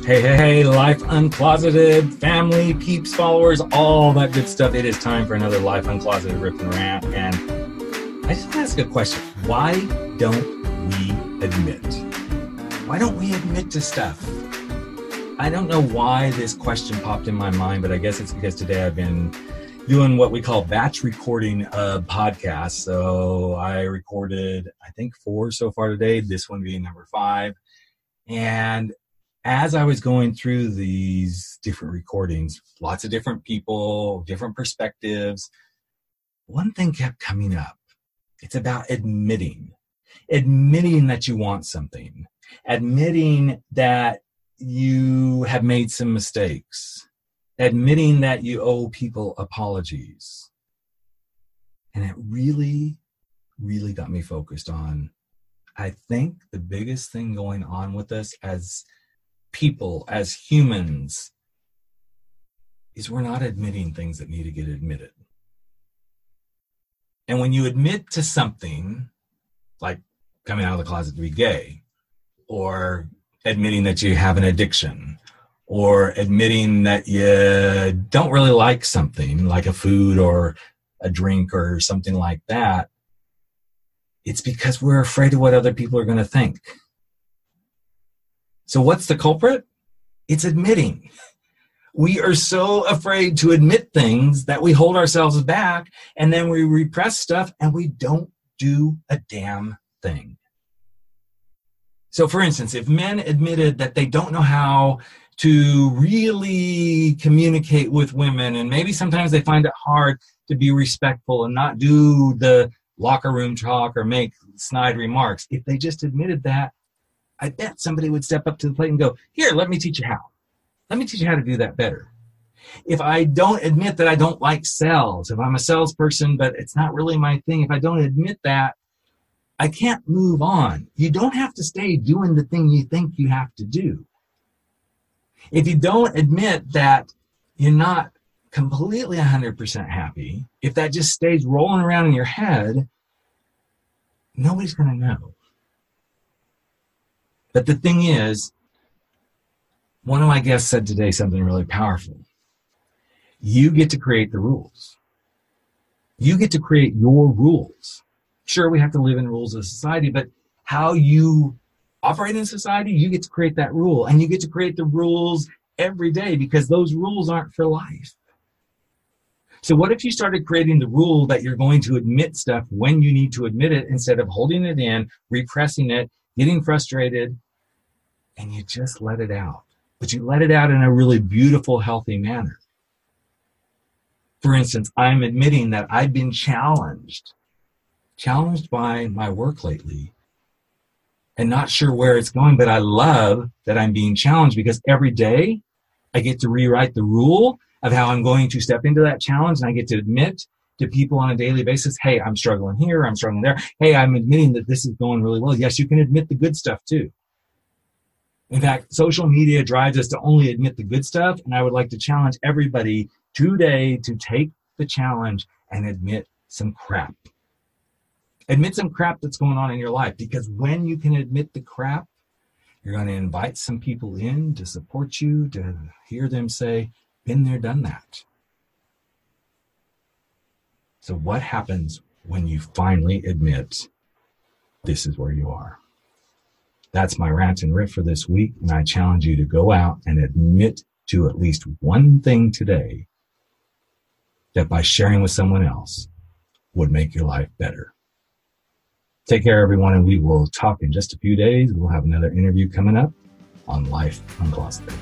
Hey, Life Uncloseted, family, peeps, followers, all that good stuff. It is time for another Life Uncloseted Riff and Rant. And I just want to ask a question. Why don't we admit? Why don't we admit to stuff? I don't know why this question popped in my mind, but I guess it's because today I've been doing what we call batch recording of podcasts. So I recorded, I think, 4 so far today, this one being number 5. And as I was going through these different recordings, lots of different people, different perspectives, one thing kept coming up. It's about admitting that you want something, admitting that you have made some mistakes, admitting that you owe people apologies. And it really, really got me focused on, I think the biggest thing going on with us as people, as humans, is we're not admitting things that need to get admitted. And when you admit to something, like coming out of the closet to be gay, or admitting that you have an addiction, or admitting that you don't really like something, like a food or a drink or something like that, it's because we're afraid of what other people are going to think. So what's the culprit? It's admitting. We are so afraid to admit things that we hold ourselves back, and then we repress stuff and we don't do a damn thing. So for instance, if men admitted that they don't know how to really communicate with women, and maybe sometimes they find it hard to be respectful and not do the locker room talk or make snide remarks, if they just admitted that, I bet somebody would step up to the plate and go, here, let me teach you how. Let me teach you how to do that better. If I don't admit that I don't like sales, if I'm a salesperson, but it's not really my thing, if I don't admit that, I can't move on. You don't have to stay doing the thing you think you have to do. If you don't admit that you're not completely 100% happy, if that just stays rolling around in your head, nobody's going to know. But the thing is, one of my guests said today something really powerful. You get to create the rules. You get to create your rules. Sure, we have to live in rules of society, but how you operate in society, you get to create that rule. And you get to create the rules every day, because those rules aren't for life. So what if you started creating the rule that you're going to admit stuff when you need to admit it, instead of holding it in, repressing it, getting frustrated, and you just let it out. But you let it out in a really beautiful, healthy manner. For instance, I'm admitting that I've been challenged by my work lately, and not sure where it's going, but I love that I'm being challenged, because every day I get to rewrite the rule of how I'm going to step into that challenge, and I get to admit to people on a daily basis, hey, I'm struggling here, I'm struggling there. Hey, I'm admitting that this is going really well. Yes, you can admit the good stuff too. In fact, social media drives us to only admit the good stuff, and I would like to challenge everybody today to take the challenge and admit some crap. Admit some crap that's going on in your life, because when you can admit the crap, you're going to invite some people in to support you, to hear them say, been there, done that. So what happens when you finally admit this is where you are? That's my rant and riff for this week, and I challenge you to go out and admit to at least one thing today that by sharing with someone else would make your life better. Take care, everyone, and we will talk in just a few days. We'll have another interview coming up on Life Uncloseted.